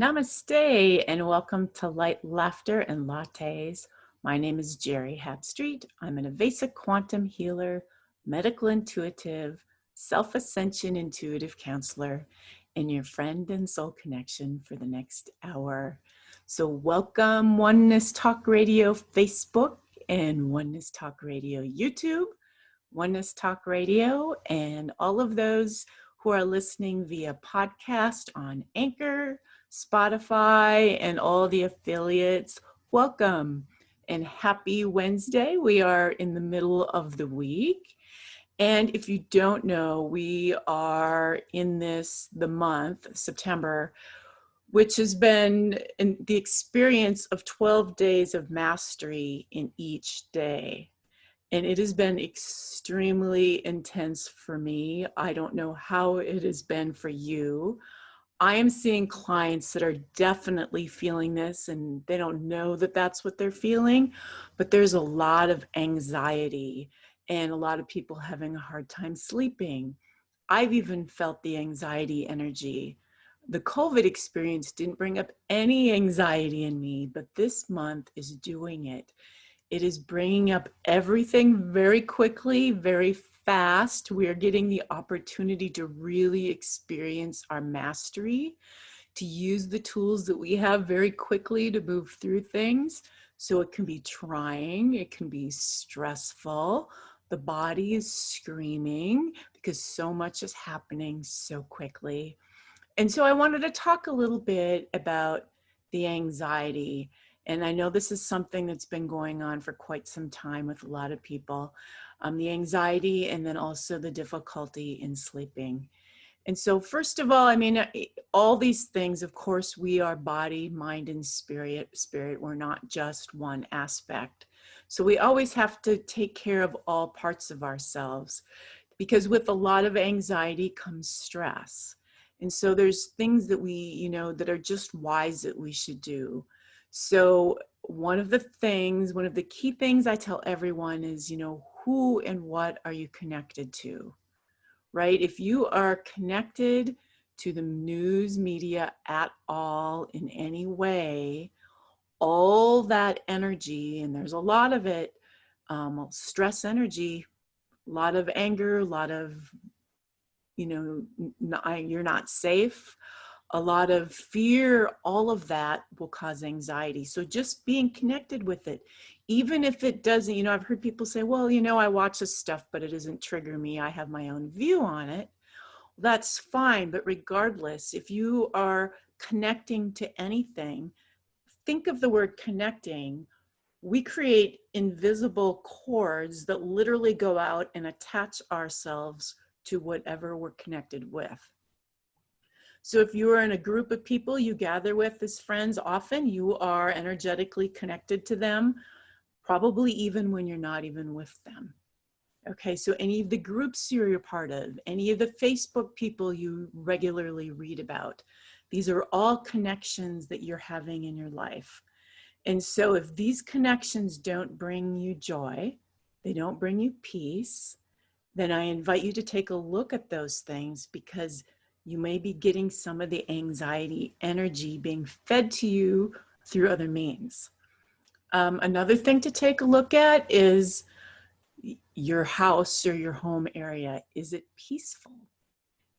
Namaste and welcome to Light, Laughter, and Lattes. My name is Geri Habstritt. I'm an Avesa quantum healer, medical intuitive, self-ascension intuitive counselor, and your friend and soul connection for the next hour. So welcome Oneness Talk Radio Facebook and Oneness Talk Radio YouTube, Oneness Talk Radio, and all of those who are listening via podcast on Anchor, Spotify, and all the affiliates. Welcome and happy Wednesday. We are in the middle of the week. And if you don't know, we are in the month, September, which has been in the experience of 12 days of mastery in each day. And it has been extremely intense for me. I don't know how it has been for you. I am seeing clients that are definitely feeling this, and they don't know that that's what they're feeling, but there's a lot of anxiety and a lot of people having a hard time sleeping. I've even felt the anxiety energy. The COVID experience didn't bring up any anxiety in me, but this month is doing it. It is bringing up everything very quickly, very fast. We are getting the opportunity to really experience our mastery, to use the tools that we have very quickly to move through things. So it can be trying, it can be stressful. The body is screaming because so much is happening so quickly. And so I wanted to talk a little bit about the anxiety. And I know this is something that's been going on for quite some time with a lot of people, the anxiety and then also the difficulty in sleeping. And so first of all, I mean, all these things, of course, we are body, mind, and spirit. We're not just one aspect. So we always have to take care of all parts of ourselves, because with a lot of anxiety comes stress. And so there's things that we, that are just wise that we should do. So one of the key things I tell everyone is, who and what are you connected to, right? If you are connected to the news media at all in any way, all that energy, and there's a lot of it, stress energy, a lot of anger, a lot of, you're not safe, a lot of fear, all of that will cause anxiety. So just being connected with it, even if it doesn't, I've heard people say, well, I watch this stuff, but it doesn't trigger me. I have my own view on it. That's fine. But regardless, if you are connecting to anything, think of the word connecting. We create invisible cords that literally go out and attach ourselves to whatever we're connected with. So if you are in a group of people you gather with as friends, often you are energetically connected to them, probably even when you're not even with them. Okay, so any of the groups you're a part of, any of the Facebook people you regularly read about, these are all connections that you're having in your life. And so if these connections don't bring you joy, they don't bring you peace, then I invite you to take a look at those things, because you may be getting some of the anxiety energy being fed to you through other means. Another thing to take a look at is your house or your home area. Is it peaceful?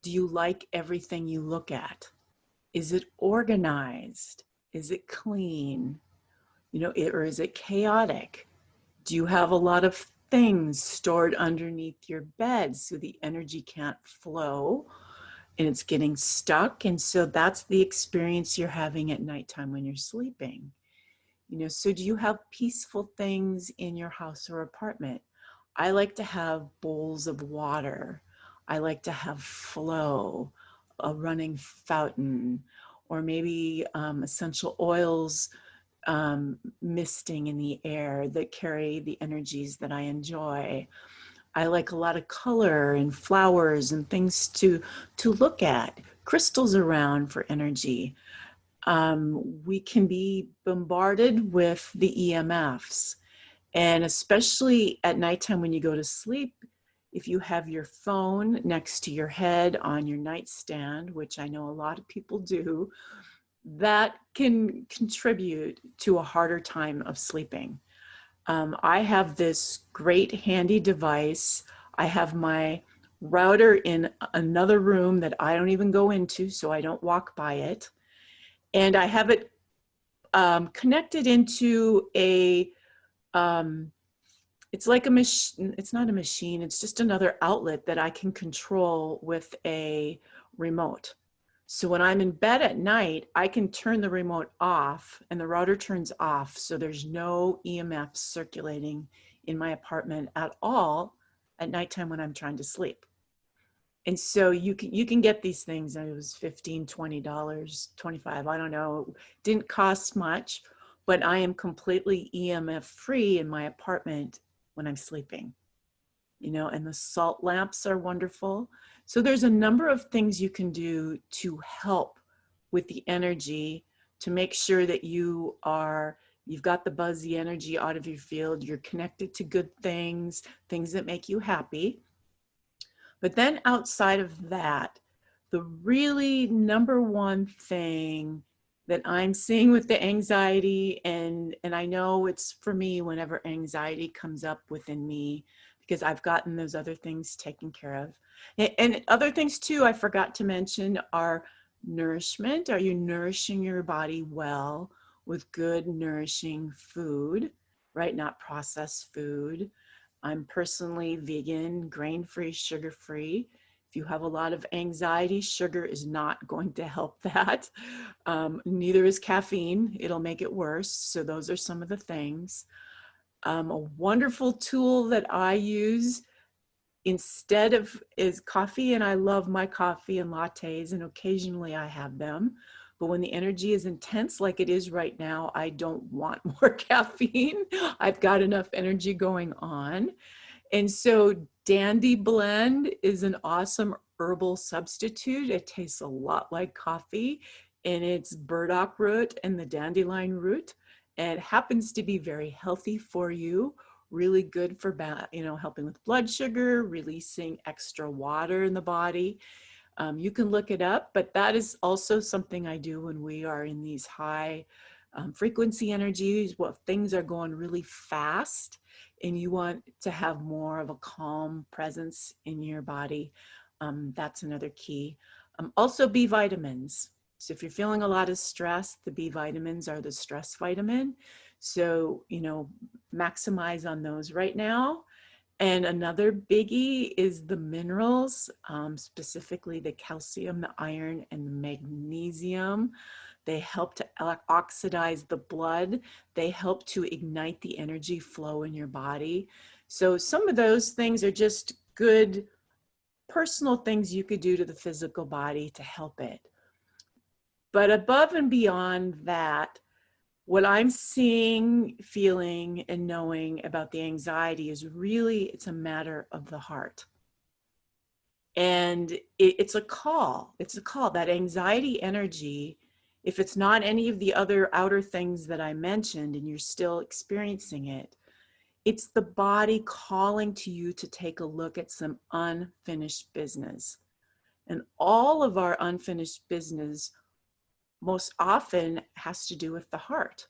Do you like everything you look at? Is it organized? Is it clean? Or is it chaotic? Do you have a lot of things stored underneath your bed so the energy can't flow and it's getting stuck? And so that's the experience you're having at nighttime when you're sleeping. So do you have peaceful things in your house or apartment? I like to have bowls of water. I like to have flow, a running fountain, or maybe essential oils misting in the air that carry the energies that I enjoy. I like a lot of color and flowers and things to look at, crystals around for energy. We can be bombarded with the EMFs, and especially at nighttime when you go to sleep, if you have your phone next to your head on your nightstand, which I know a lot of people do, that can contribute to a harder time of sleeping. I have this great handy device. I have my router in another room that I don't even go into, so I don't walk by it. And I have it connected into a, it's like a machine, it's not a machine, it's just another outlet that I can control with a remote. So when I'm in bed at night, I can turn the remote off and the router turns off. So there's no EMF circulating in my apartment at all at nighttime when I'm trying to sleep. And so you can get these things. It was $15, $20, $25, I don't know. Didn't cost much, but I am completely EMF free in my apartment when I'm sleeping. You know, and the salt lamps are wonderful. So there's a number of things you can do to help with the energy to make sure that you've got the buzzy energy out of your field, you're connected to good things, things that make you happy. But then outside of that, the really number one thing that I'm seeing with the anxiety, and I know it's for me whenever anxiety comes up within me, because I've gotten those other things taken care of. And other things too, I forgot to mention, are nourishment. Are you nourishing your body well with good, nourishing food, right? Not processed food. I'm personally vegan, grain-free, sugar-free. If you have a lot of anxiety, sugar is not going to help that. Neither is caffeine. It'll make it worse. So those are some of the things. A wonderful tool that I use instead of is coffee, and I love my coffee and lattes, and occasionally I have them. But when the energy is intense like it is right now, I don't want more caffeine. I've got enough energy going on. And so Dandy Blend is an awesome herbal substitute. It tastes a lot like coffee, and it's burdock root and the dandelion root. And it happens to be very healthy for you, really good for, helping with blood sugar, releasing extra water in the body. You can look it up, but that is also something I do when we are in these high frequency energies, things are going really fast and you want to have more of a calm presence in your body. That's another key. Also B vitamins. So if you're feeling a lot of stress, the B vitamins are the stress vitamin. So, maximize on those right now. And another biggie is the minerals, specifically the calcium, the iron, and the magnesium. They help to oxidize the blood. They help to ignite the energy flow in your body. So some of those things are just good personal things you could do to the physical body to help it. But above and beyond that, what I'm seeing, feeling, and knowing about the anxiety is really, it's a matter of the heart. And it's a call. It's a call. That anxiety energy, if it's not any of the other outer things that I mentioned and you're still experiencing it, it's the body calling to you to take a look at some unfinished business. And all of our unfinished business most often has to do with the heart.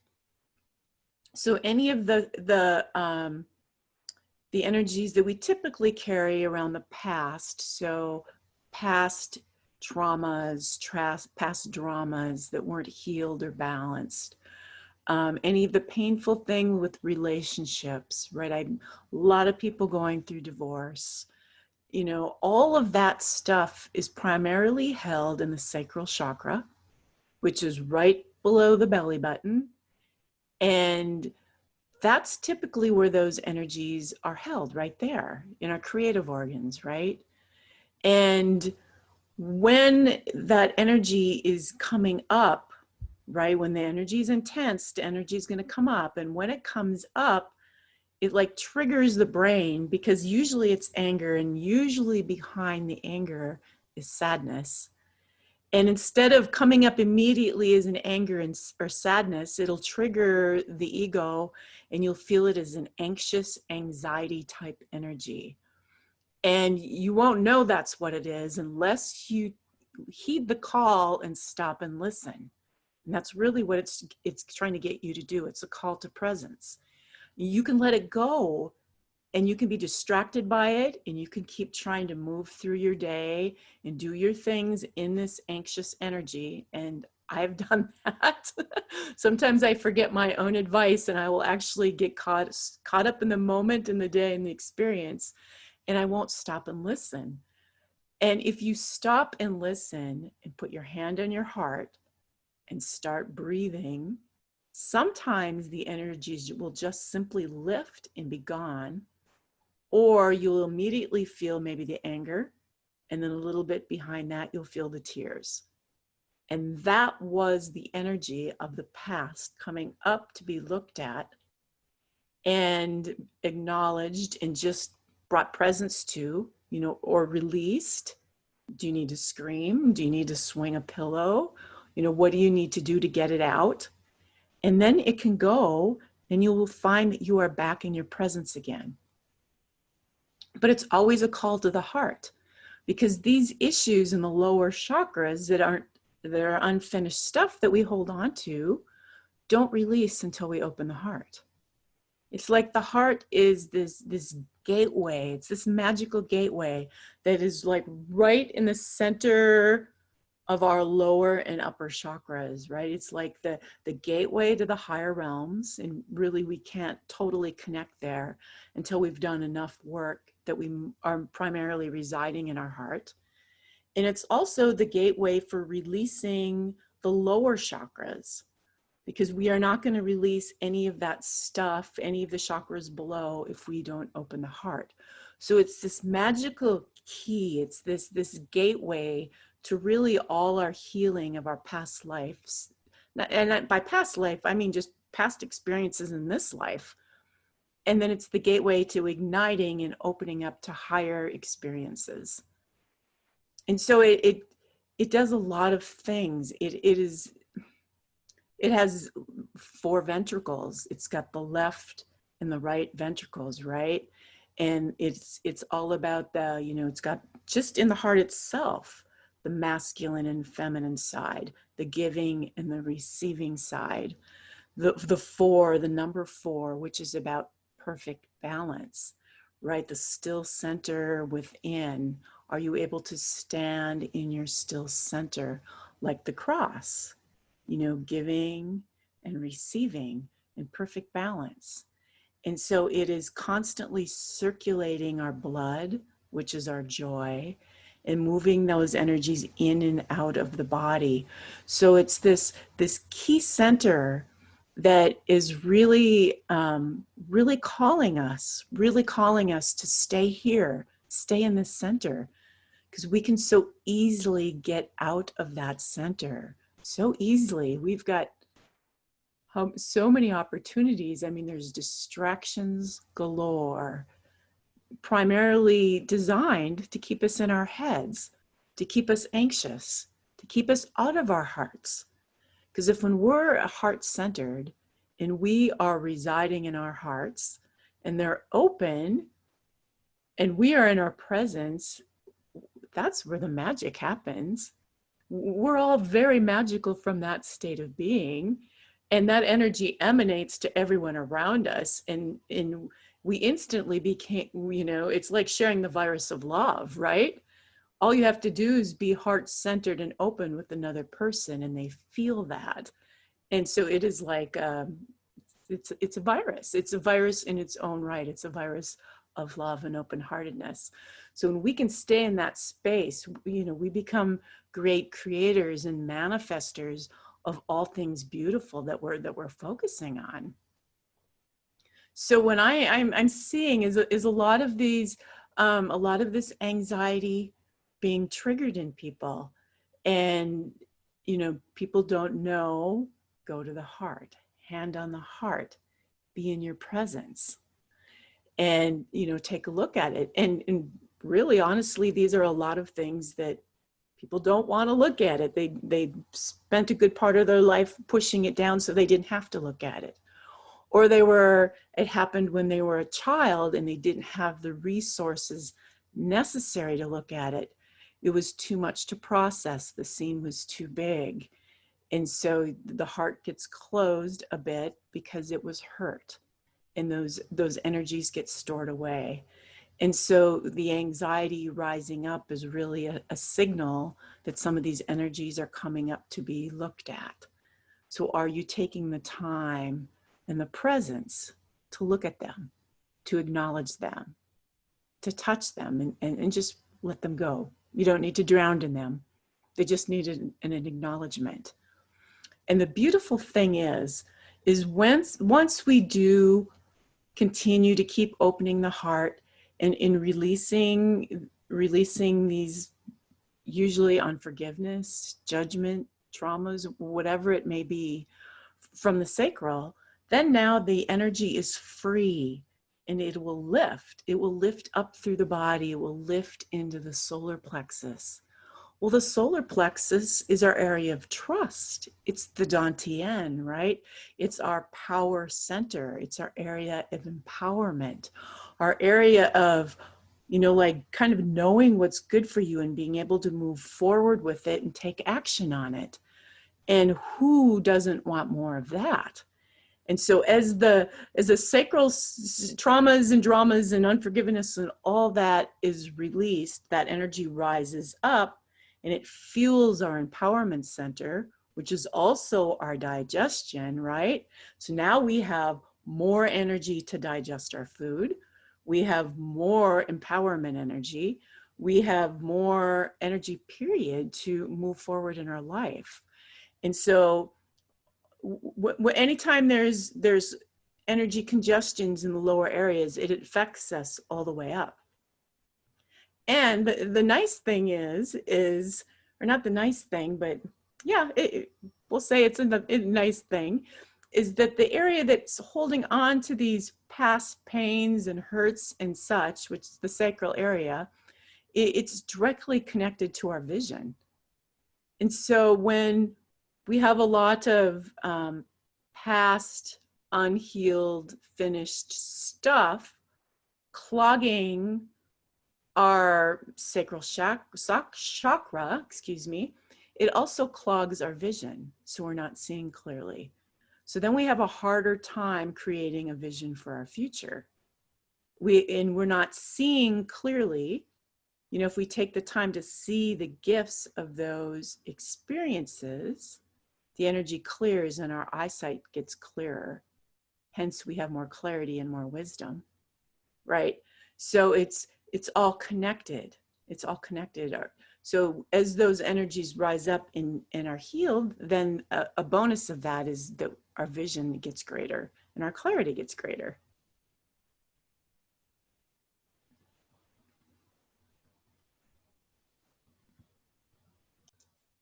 So any of the energies that we typically carry around the past, so past traumas, past dramas that weren't healed or balanced, any of the painful thing with relationships, right? A lot of people going through divorce, all of that stuff is primarily held in the Sacral Chakra, which is right below the belly button. And that's typically where those energies are held, right there in our creative organs, right? And when that energy is coming up, right, when the energy is intense, the energy is going to come up. And when it comes up, it like triggers the brain, because usually it's anger, and usually behind the anger is sadness. And instead of coming up immediately as an anger or sadness, it'll trigger the ego and you'll feel it as an anxious anxiety type energy. And you won't know that's what it is unless you heed the call and stop and listen. And that's really what it's trying to get you to do. It's a call to presence. You can let it go, and you can be distracted by it, and you can keep trying to move through your day and do your things in this anxious energy. And I've done that. Sometimes I forget my own advice, and I will actually get caught up in the moment, in the day, in the experience, and I won't stop and listen. And if you stop and listen and put your hand on your heart and start breathing, sometimes the energies will just simply lift and be gone, or you'll immediately feel maybe the anger, and then a little bit behind that, you'll feel the tears. And that was the energy of the past coming up to be looked at and acknowledged and just brought presence to, or released. Do you need to scream? Do you need to swing a pillow? What do you need to do to get it out? And then it can go, and you will find that you are back in your presence again. But it's always a call to the heart, because these issues in the lower chakras that are unfinished stuff that we hold on to don't release until we open the heart. It's like the heart is this gateway. It's this magical gateway that is like right in the center of our lower and upper chakras, right? It's like the gateway to the higher realms. And really, we can't totally connect there until we've done enough work that we are primarily residing in our heart. And it's also the gateway for releasing the lower chakras, because we are not going to release any of that stuff, any of the chakras below, if we don't open the heart. So it's this magical key. It's this gateway to really all our healing of our past lives. And by past life, I mean just past experiences in this life. And then it's the gateway to igniting and opening up to higher experiences. And so it does a lot of things. It has 4 ventricles. It's got the left and the right ventricles, right? And it's all about it's got just in the heart itself, the masculine and feminine side, the giving and the receiving side, the number 4, which is about perfect balance, right? The still center within. Are you able to stand in your still center like the cross, giving and receiving in perfect balance? And so it is constantly circulating our blood, which is our joy, and moving those energies in and out of the body. So it's this key center that is really, really calling us to stay here, stay in this center, because we can so easily get out of that center. So easily. We've got so many opportunities. I mean, there's distractions galore, primarily designed to keep us in our heads, to keep us anxious, to keep us out of our hearts. Because if when we're heart-centered and we are residing in our hearts and they're open and we are in our presence, that's where the magic happens. We're all very magical from that state of being. And that energy emanates to everyone around us. And we instantly became, it's like sharing the virus of love, right? All you have to do is be heart-centered and open with another person, and they feel that. And so it is like, it's a virus. It's a virus in its own right. It's a virus of love and open-heartedness. So when we can stay in that space, we become great creators and manifestors of all things beautiful that we're focusing on. So when I'm seeing is a lot of these, a lot of this anxiety being triggered in people, and people don't know. Go to the heart, hand on the heart, be in your presence, and take a look at it. And really, honestly, these are a lot of things that people don't want to look at it. They spent a good part of their life pushing it down so they didn't have to look at it. Or it happened when they were a child and they didn't have the resources necessary to look at it. It was too much to process. The scene was too big. And so the heart gets closed a bit because it was hurt, and those energies get stored away. And so the anxiety rising up is really a signal that some of these energies are coming up to be looked at. So are you taking the time and the presence to look at them, to acknowledge them, to touch them, and just let them go? You don't need to drown in them. They just need an acknowledgement. And the beautiful thing is once we do continue to keep opening the heart and in releasing these, usually unforgiveness, judgment, traumas, whatever it may be, from the sacral, then now the energy is free and it will lift. It will lift up through the body. It will lift into the solar plexus. Well, the solar plexus is our area of trust. It's the Dantian, right? It's our power center. It's our area of empowerment, our area of, like kind of knowing what's good for you and being able to move forward with it and take action on it. And who doesn't want more of that? And so as the sacral traumas and dramas and unforgiveness and all that is released, that energy rises up and it fuels our empowerment center, which is also our digestion, right? So now we have more energy to digest our food. We have more empowerment energy. We have more energy, period, to move forward in our life. And so anytime there's energy congestions in the lower areas, it affects us all the way up. And the nice thing is, or not the nice thing, but yeah, we'll say it's a nice thing, is that the area that's holding on to these past pains and hurts and such, which is the sacral area, it's directly connected to our vision. And so when we have a lot of past, unhealed, finished stuff clogging our sacral chakra, it also clogs our vision, so we're not seeing clearly. So then we have a harder time creating a vision for our future. We're not seeing clearly. If we take the time to see the gifts of those experiences, the energy clears and our eyesight gets clearer. Hence, we have more clarity and more wisdom, right? So it's all connected. It's all connected. So as those energies rise up and are healed, then a bonus of that is that our vision gets greater and our clarity gets greater.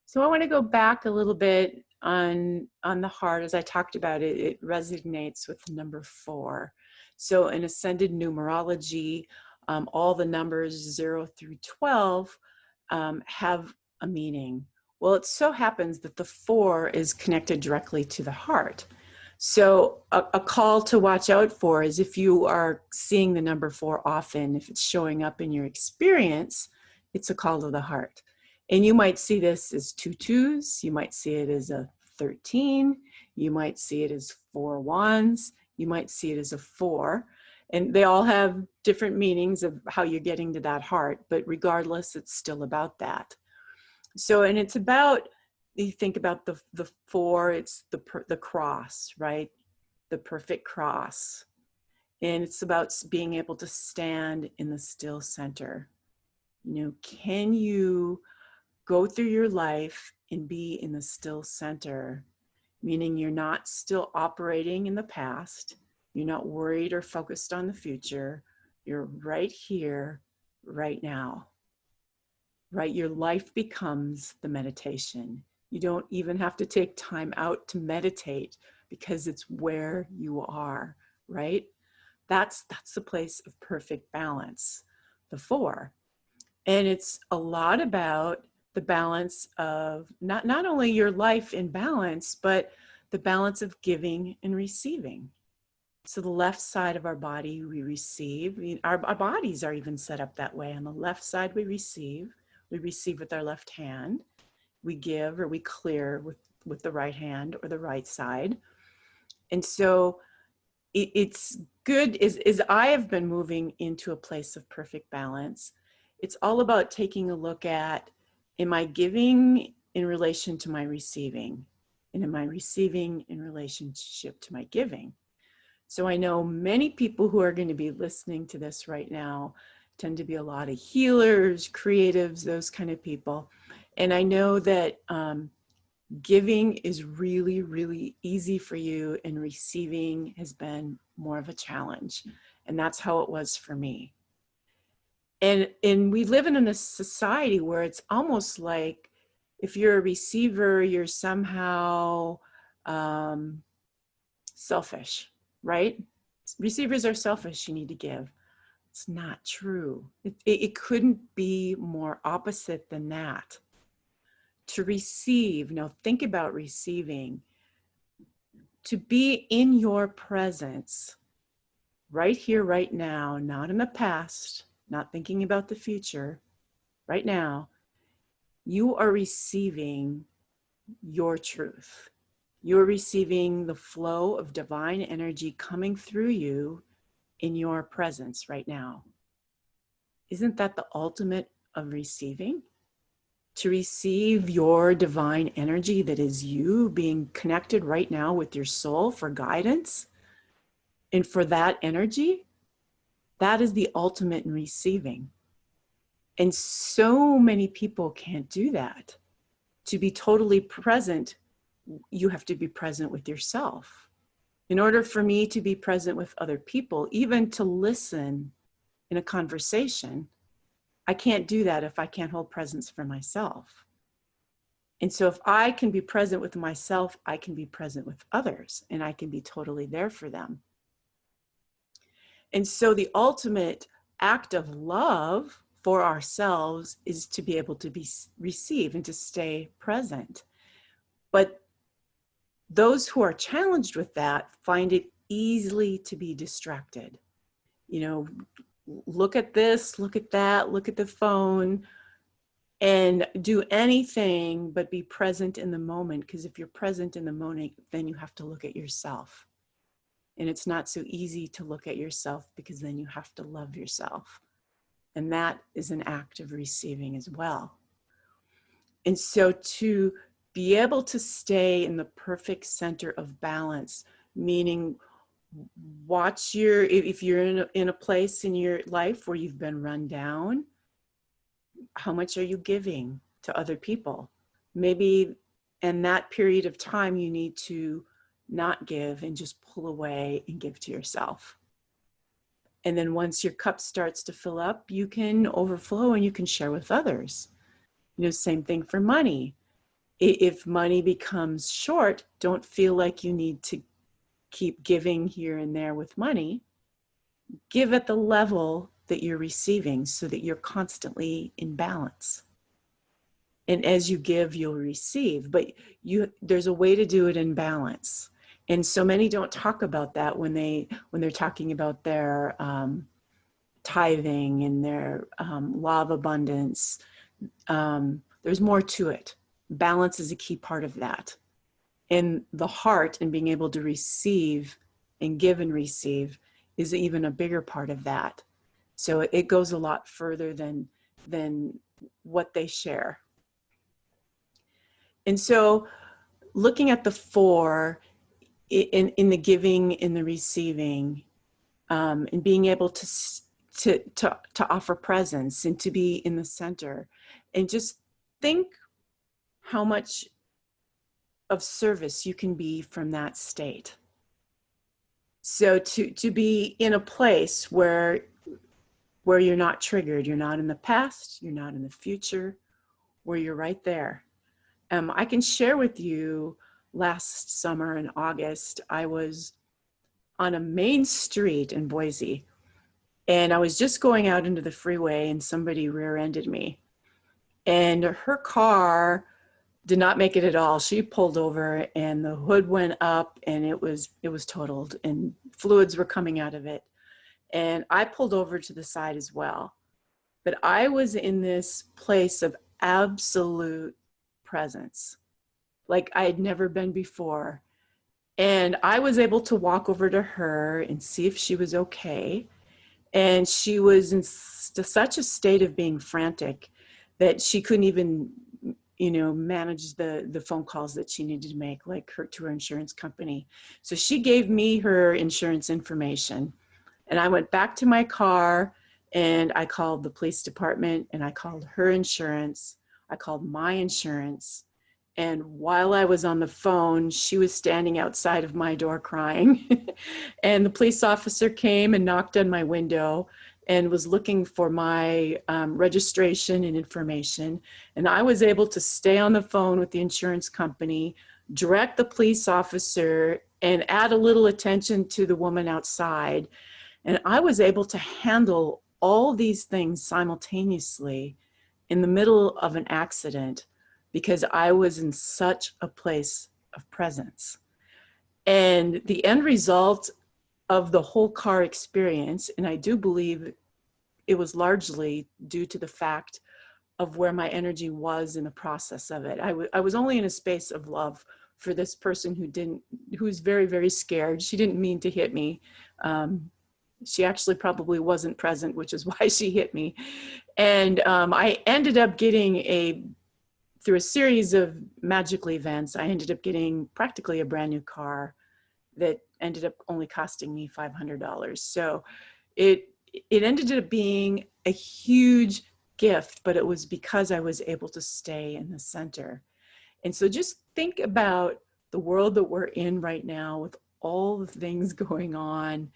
So I want to go back a little bit on the heart. As I talked about it, it resonates with the number 4. So in ascended numerology, all the numbers 0 through 12 have a meaning. Well, it so happens that the 4 is connected directly to the heart. So a call to watch out for is if you are seeing the number 4 often, if it's showing up in your experience, it's a call to the heart. And you might see this as 2 2s, you might see it as a 13, you might see it as 4 1s, you might see it as a 4. And they all have different meanings of how you're getting to that heart, but regardless, it's still about that. So, and it's about, you think about the 4, it's the cross, right? The perfect cross. And it's about being able to stand in the still center. Can you go through your life and be in the still center, meaning you're not still operating in the past, you're not worried or focused on the future, you're right here, right now, right? Your life becomes the meditation. You don't even have to take time out to meditate because it's where you are, right? That's the place of perfect balance, the 4. And it's a lot about the balance of not only your life in balance, but the balance of giving and receiving. So the left side of our body, we receive. Our bodies are even set up that way. On the left side, we receive with our left hand. We give or we clear with the right hand or the right side. And so it's good as I have been moving into a place of perfect balance. It's all about taking a look at, am I giving in relation to my receiving? And am I receiving in relationship to my giving? So I know many people who are going to be listening to this right now tend to be a lot of healers, creatives, those kind of people. And I know that giving is really, really easy for you, and receiving has been more of a challenge. And that's how it was for me. And we live in a society where it's almost like if you're a receiver, you're somehow selfish, right? Receivers are selfish, you need to give. It's not true. It couldn't be more opposite than that. To receive, now think about receiving, to be in your presence, right here, right now, not in the past, not thinking about the future, right now, you are receiving your truth. You're receiving the flow of divine energy coming through you in your presence right now. Isn't that the ultimate of receiving? To receive your divine energy that is you being connected right now with your soul for guidance. And for that energy, that is the ultimate in receiving. And so many people can't do that. To be totally present, you have to be present with yourself. In order for me to be present with other people, even to listen in a conversation, I can't do that if I can't hold presence for myself. And so if I can be present with myself, I can be present with others, and I can be totally there for them. And so the ultimate act of love for ourselves is to be able to receive and to stay present. But those who are challenged with that find it easily to be distracted. You know, look at this, look at that, look at the phone, and do anything but be present in the moment. Because if you're present in the moment, then you have to look at yourself. And it's not so easy to look at yourself, because then you have to love yourself. And that is an act of receiving as well. And so to be able to stay in the perfect center of balance, meaning watch if you're in a place in your life where you've been run down, how much are you giving to other people? Maybe in that period of time, you need to not give and just pull away and give to yourself. And then once your cup starts to fill up, you can overflow and you can share with others. You know, same thing for money. If money becomes short, don't feel like you need to keep giving here and there with money. Give at the level that you're receiving so that you're constantly in balance. And as you give, you'll receive. But there's a way to do it in balance. And so many don't talk about that when they're talking about their tithing and their law of abundance. There's more to it. Balance is a key part of that. And the heart and being able to receive and give and receive is even a bigger part of that. So it goes a lot further than what they share. And so looking at the four in the giving, in the receiving, and being able to offer presence and to be in the center, and just think how much of service you can be from that state. So to be in a place where you're not triggered, you're not in the past, you're not in the future, where you're right there. I can share with you, last summer in August, I was on a main street in Boise, and I was just going out into the freeway, and somebody rear-ended me. And her car did not make it at all. She pulled over, and the hood went up, and it was totaled, and fluids were coming out of it. And I pulled over to the side as well. But I was in this place of absolute presence. like I had never been before. And I was able to walk over to her and see if she was okay. And she was in such a state of being frantic that she couldn't even, manage the phone calls that she needed to make, like to her insurance company. So she gave me her insurance information. And I went back to my car and I called the police department and I called her insurance. I called my insurance. And while I was on the phone, she was standing outside of my door crying. And the police officer came and knocked on my window and was looking for my registration and information. And I was able to stay on the phone with the insurance company, direct the police officer, and add a little attention to the woman outside. And I was able to handle all these things simultaneously in the middle of an accident because I was in such a place of presence. And the end result of the whole car experience, and I do believe it was largely due to the fact of where my energy was in the process of it. I was only in a space of love for this person who's very, very scared. She didn't mean to hit me. She actually probably wasn't present, which is why she hit me. And I ended up getting through a series of magical events, I ended up getting practically a brand new car that ended up only costing me $500. So it ended up being a huge gift, but it was because I was able to stay in the center. And so just think about the world that we're in right now with all the things going on.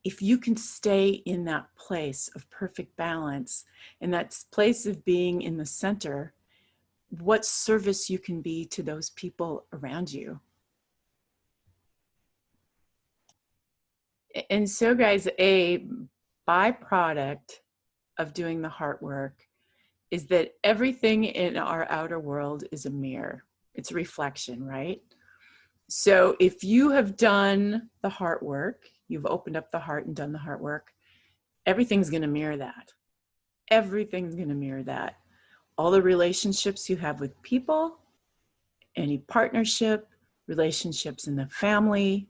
If you can stay in that place of perfect balance, in that place of being in the center, what service you can be to those people around you. And so, guys, a byproduct of doing the heart work is that everything in our outer world is a mirror. It's a reflection, right? So if you have done the heart work, you've opened up the heart and done the heart work, everything's going to mirror that. Everything's going to mirror that. All the relationships you have with people, any partnership, relationships in the family,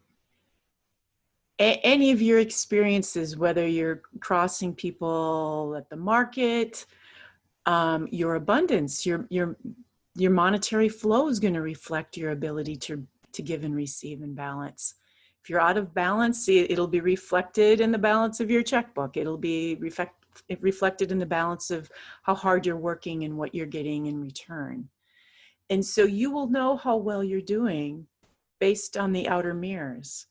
any of your experiences, whether you're crossing people at the market, your abundance, your monetary flow is going to reflect your ability to give and receive in balance. If you're out of balance, it'll be reflected in the balance of your checkbook. It'll be reflected in the balance of how hard you're working and what you're getting in return. And so you will know how well you're doing based on the outer mirrors.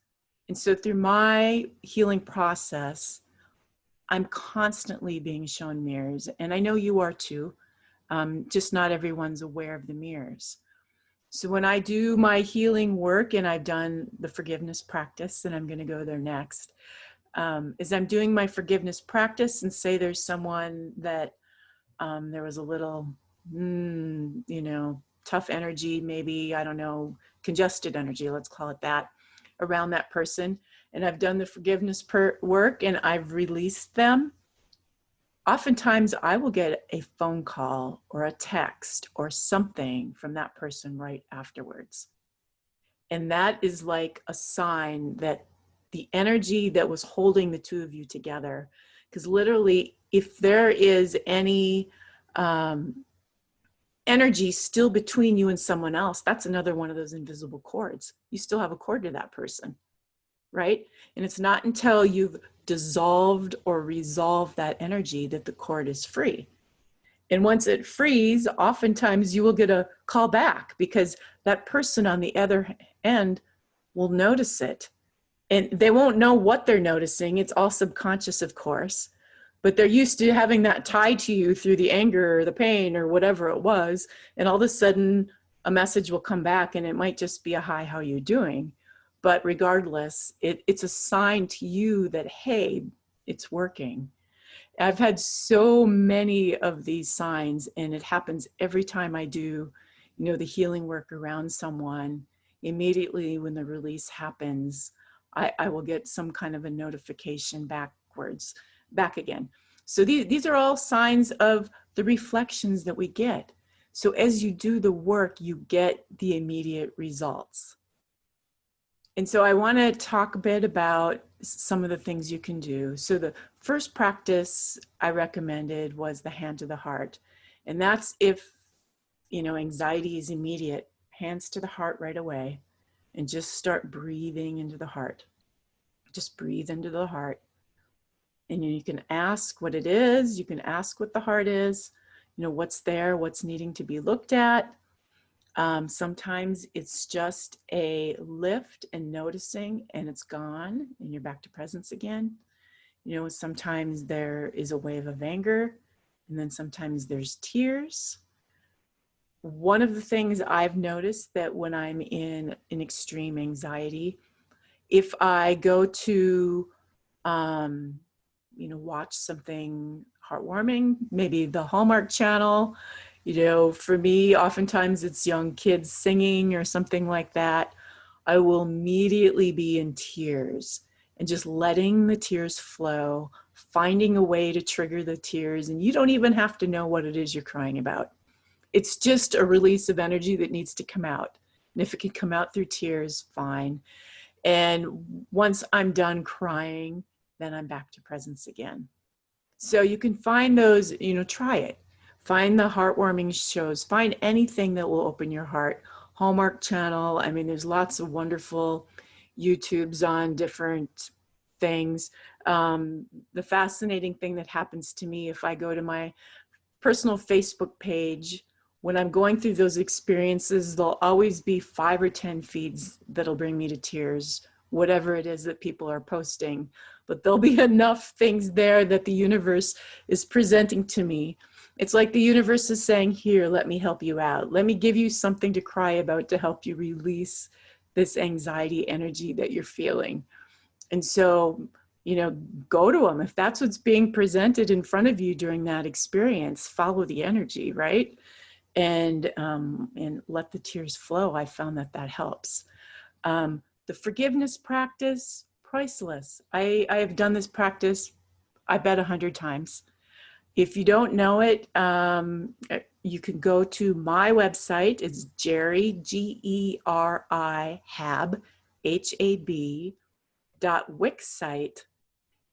And so through my healing process, I'm constantly being shown mirrors. And I know you are too. Just not everyone's aware of the mirrors. So when I do my healing work, and I've done the forgiveness practice, and I'm going to go there next, as I'm doing my forgiveness practice and say there's someone that there was a little, tough energy, maybe, I don't know, congested energy, let's call it that, around that person. And I've done the forgiveness work and I've released them. Oftentimes I will get a phone call or a text or something from that person right afterwards. And that is like a sign that the energy that was holding the two of you together, because literally if there is any energy still between you and someone else, that's another one of those invisible cords. You still have a cord to that person, right? And it's not until you've dissolved or resolved that energy that the cord is free. And once it frees, oftentimes you will get a call back because that person on the other end will notice it. And they won't know what they're noticing. It's all subconscious, of course. But they're used to having that tied to you through the anger or the pain or whatever it was. And all of a sudden, a message will come back and it might just be a hi, how you doing? But regardless, it's a sign to you that, hey, it's working. I've had so many of these signs, and it happens every time I do, the healing work around someone. Immediately when the release happens, I will get some kind of a notification back again. So these are all signs of the reflections that we get. So as you do the work, you get the immediate results. And so I want to talk a bit about some of the things you can do. So the first practice I recommended was the hand to the heart. And that's if, anxiety is immediate, hands to the heart right away, and just start breathing into the heart. Just breathe into the heart. And you can ask what it is. You can ask what the heart is, what's there, what's needing to be looked at. Sometimes it's just a lift and noticing, and it's gone, and you're back to presence again. Sometimes there is a wave of anger, and then sometimes there's tears. One of the things I've noticed that when I'm in an extreme anxiety, if I go to, watch something heartwarming, maybe the Hallmark Channel, for me, oftentimes it's young kids singing or something like that. I will immediately be in tears and just letting the tears flow, finding a way to trigger the tears. And you don't even have to know what it is you're crying about. It's just a release of energy that needs to come out. And if it can come out through tears, fine. And once I'm done crying, then I'm back to presence again. So you can find those, try it. Find the heartwarming shows. Find anything that will open your heart. Hallmark Channel. I mean, there's lots of wonderful YouTubes on different things. The fascinating thing that happens to me if I go to my personal Facebook page, when I'm going through those experiences, there'll always be 5 or 10 feeds that'll bring me to tears, whatever it is that people are posting. But there'll be enough things there that the universe is presenting to me. It's like the universe is saying, here, let me help you out. Let me give you something to cry about to help you release this anxiety energy that you're feeling. And so, go to them. If that's what's being presented in front of you during that experience, follow the energy, right? And let the tears flow. I found that helps. The forgiveness practice, priceless. I have done this practice, I bet 100 times. If you don't know it, you can go to my website. It's Geri, Geri, Hab, HAB.wixsite,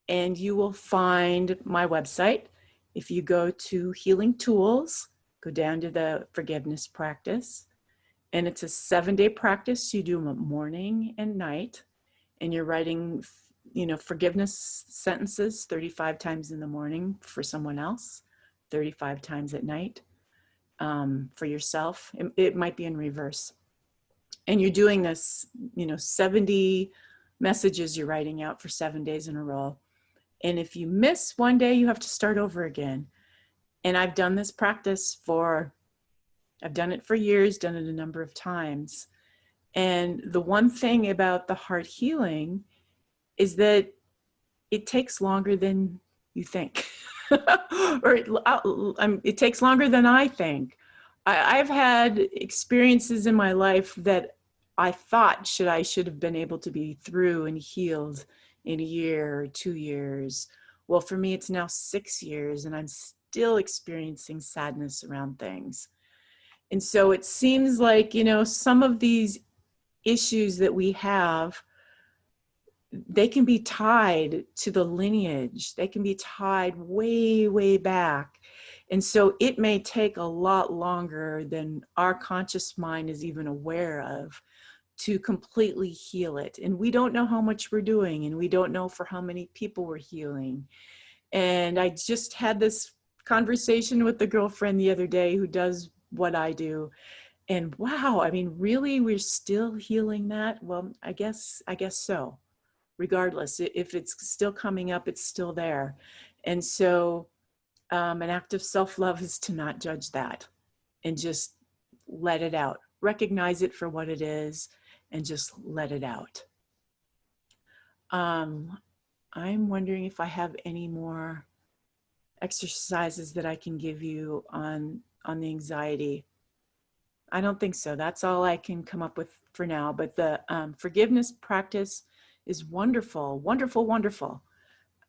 and you will find my website. If you go to Healing Tools, go down to the forgiveness practice, and it's a 7-day practice. You do them morning and night, and you're writing, forgiveness sentences 35 times in the morning for someone else, 35 times at night for yourself. It might be in reverse. And you're doing this, 70 messages you're writing out for 7 days in a row. And if you miss one day, you have to start over again. And I've done this practice I've done it for years, done it a number of times. And the one thing about the heart healing is that it takes longer than you think. Or it takes longer than I think. I've had experiences in my life that I thought I should have been able to be through and healed in a year or 2 years. Well, for me, it's now 6 years, and I'm still experiencing sadness around things. And so it seems like, some of these issues that we have, they can be tied to the lineage. They can be tied way, way back. And so it may take a lot longer than our conscious mind is even aware of to completely heal it. And we don't know how much we're doing, and we don't know for how many people we're healing. And I just had this conversation with the girlfriend the other day who does what I do. And wow, I mean, really, we're still healing that? Well, I guess so. Regardless, if it's still coming up, it's still there. And so an act of self-love is to not judge that and just let it out. Recognize it for what it is and just let it out. I'm wondering if I have any more exercises that I can give you on the anxiety. I don't think so. That's all I can come up with for now. But the forgiveness practice is wonderful, wonderful, wonderful.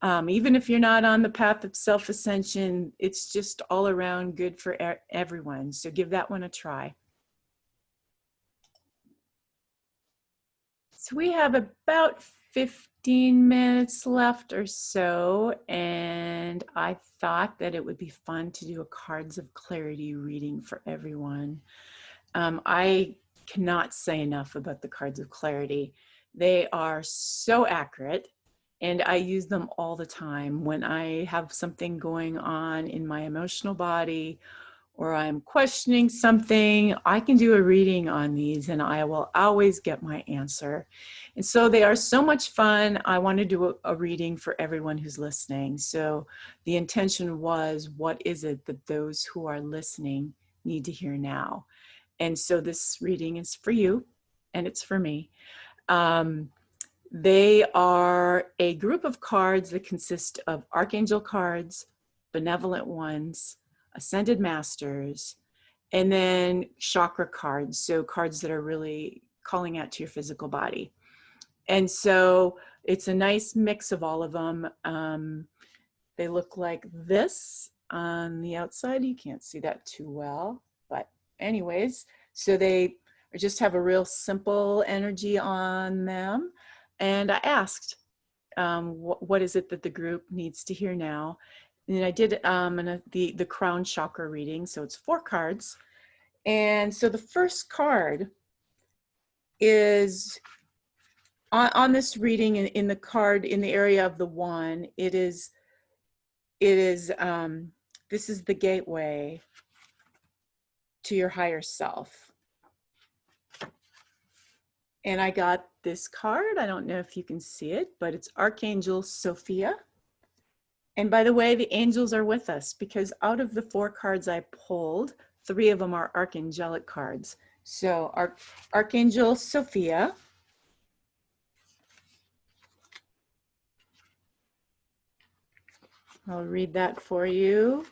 Even if you're not on the path of self-ascension, it's just all around good for everyone. So give that one a try. So we have about 15 minutes left or so, and I thought that it would be fun to do a Cards of Clarity reading for everyone. I cannot say enough about the Cards of Clarity. They are so accurate, and I use them all the time when I have something going on in my emotional body, or I'm questioning something. I can do a reading on these and I will always get my answer. And so they are so much fun. I want to do a reading for everyone who's listening. So the intention was, what is it that those who are listening need to hear now? And so this reading is for you, and it's for me. They are a group of cards that consist of Archangel cards, benevolent ones, Ascended Masters, and then chakra cards, so cards that are really calling out to your physical body. And so it's a nice mix of all of them. They look like this on the outside. You can't see that too well, but anyways, so they just have a real simple energy on them. And I asked, what is it that the group needs to hear now? And I did the crown chakra reading. So it's 4 cards. And so the first card is on this reading in the card in the area of the 1. This is the gateway to your higher self. And I got this card. I don't know if you can see it, but it's Archangel Sophia. And by the way, the angels are with us, because out of the 4 cards I pulled, 3 of them are archangelic cards. So Archangel Sophia. I'll read that for you.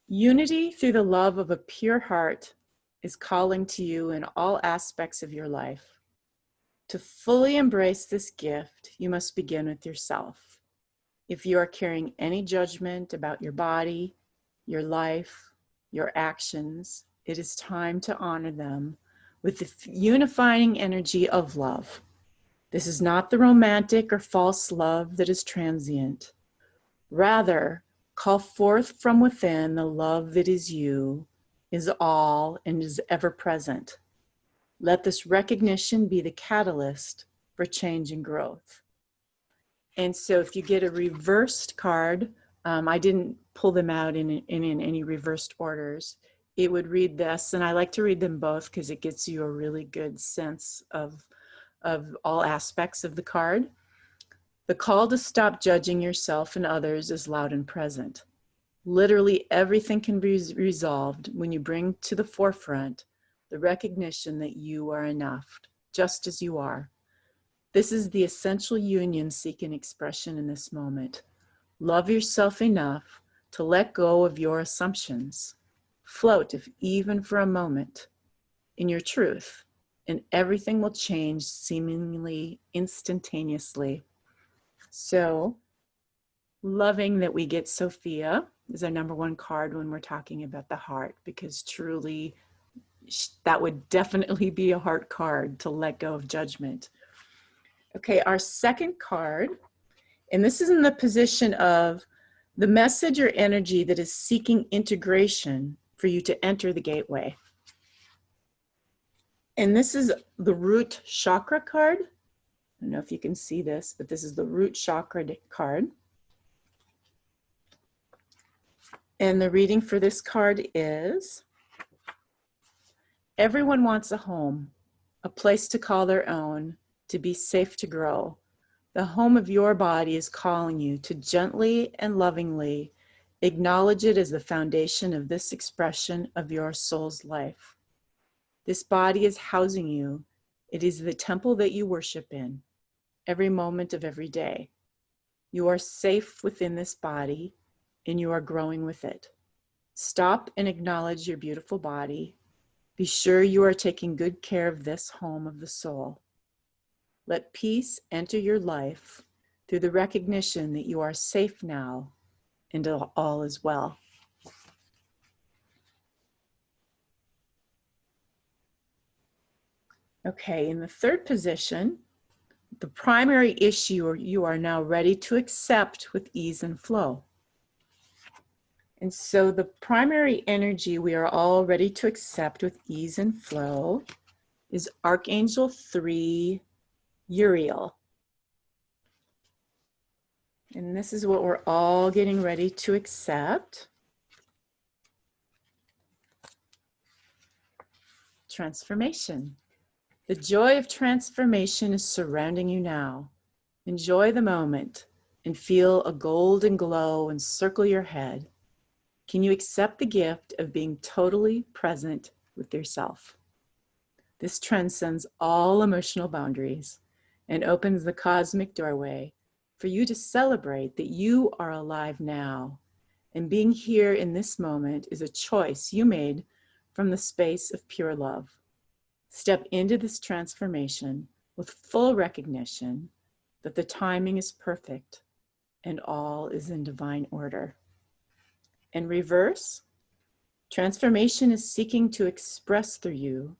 Unity through the love of a pure heart is calling to you in all aspects of your life. To fully embrace this gift, you must begin with yourself. If you are carrying any judgment about your body, your life, your actions, it is time to honor them with the unifying energy of love. This is not the romantic or false love that is transient. Rather, call forth from within the love that is you, is all, and is ever present. Let this recognition be the catalyst for change and growth. And so if you get a reversed card, I didn't pull them out in any reversed orders. It would read this, and I like to read them both because it gets you a really good sense of all aspects of the card. The call to stop judging yourself and others is loud and present. Literally everything can be resolved when you bring to the forefront the recognition that you are enough, just as you are. This is the essential union seeking expression in this moment. Love yourself enough to let go of your assumptions. Float, if even for a moment, in your truth, and everything will change seemingly instantaneously. So, loving that we get Sophia is our number 1 card when we're talking about the heart, because truly that would definitely be a heart card, to let go of judgment. Okay, our second card, and this is in the position of the message or energy that is seeking integration for you to enter the gateway. And this is the root chakra card. I don't know if you can see this, but this is the root chakra card. And the reading for this card is, everyone wants a home, a place to call their own, to be safe to grow. The home of your body is calling you to gently and lovingly acknowledge it as the foundation of this expression of your soul's life. This body is housing you. It is the temple that you worship in every moment of every day. You are safe within this body, and you are growing with it. Stop and acknowledge your beautiful body. Be sure you are taking good care of this home of the soul. Let peace enter your life through the recognition that you are safe now and all is well. Okay, in the third position, the primary issue you are now ready to accept with ease and flow. And so the primary energy we are all ready to accept with ease and flow is Archangel 3, Uriel. And this is what we're all getting ready to accept. Transformation. The joy of transformation is surrounding you now. Enjoy the moment and feel a golden glow encircle your head. Can you accept the gift of being totally present with yourself? This transcends all emotional boundaries and opens the cosmic doorway for you to celebrate that you are alive now. And being here in this moment is a choice you made from the space of pure love. Step into this transformation with full recognition that the timing is perfect and all is in divine order. In reverse, transformation is seeking to express through you.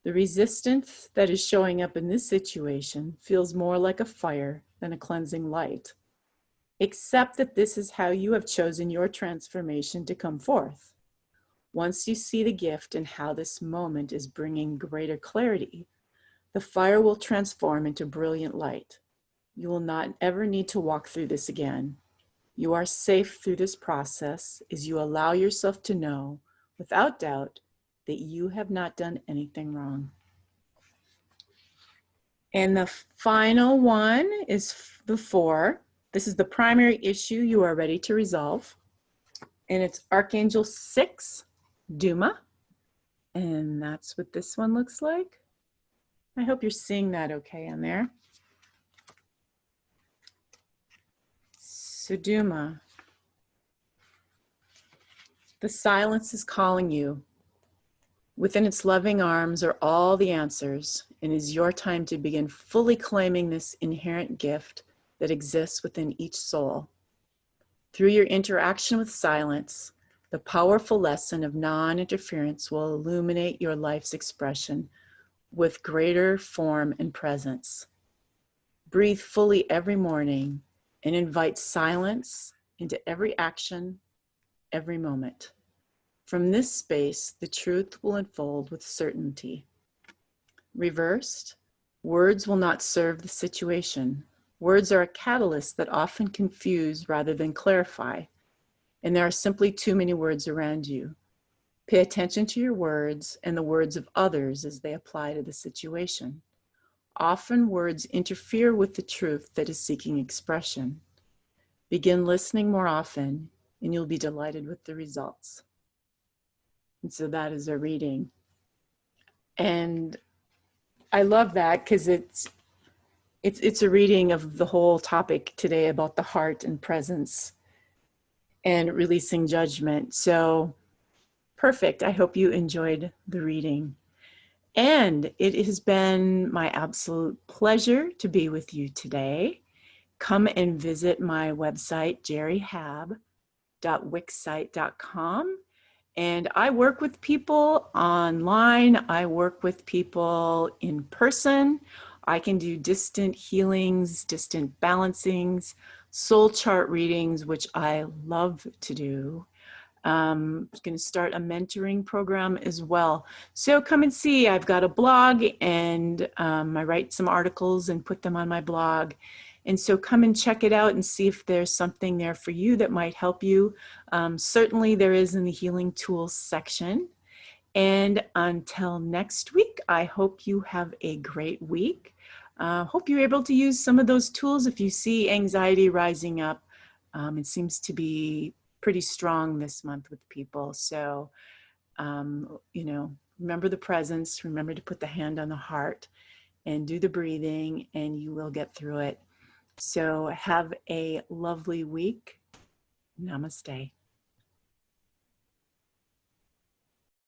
The resistance that is showing up in this situation feels more like a fire than a cleansing light. Accept that this is how you have chosen your transformation to come forth. Once you see the gift and how this moment is bringing greater clarity, the fire will transform into brilliant light. You will not ever need to walk through this again. You are safe through this process as you allow yourself to know, without doubt, that you have not done anything wrong. And the final one is the 4. This is the primary issue you are ready to resolve. And it's Archangel Six Duma. And that's what this one looks like. I hope you're seeing that okay on there. So Duma. The silence is calling you. Within its loving arms are all the answers, and it is your time to begin fully claiming this inherent gift that exists within each soul. Through your interaction with silence, the powerful lesson of non-interference will illuminate your life's expression with greater form and presence. Breathe fully every morning and invite silence into every action, every moment. From this space, the truth will unfold with certainty. Reversed, words will not serve the situation. Words are a catalyst that often confuse rather than clarify, and there are simply too many words around you. Pay attention to your words and the words of others as they apply to the situation. Often words interfere with the truth that is seeking expression. Begin listening more often, and you'll be delighted with the results. And so that is a reading. And I love that because it's a reading of the whole topic today about the heart and presence and releasing judgment. So perfect. I hope you enjoyed the reading. And it has been my absolute pleasure to be with you today. Come and visit my website, gerihab.wixsite.com. And I work with people online. I work with people in person. I can do distant healings, distant balancings, soul chart readings, which I love to do. I'm going to start a mentoring program as well. So come and see. I've got a blog, and I write some articles and put them on my blog. And so come and check it out and see if there's something there for you that might help you. Certainly there is in the healing tools section. And until next week, I hope you have a great week. Hope you're able to use some of those tools if you see anxiety rising up. It seems to be pretty strong this month with people. So, remember the presence, remember to put the hand on the heart and do the breathing, and you will get through it. So have a lovely week. Namaste.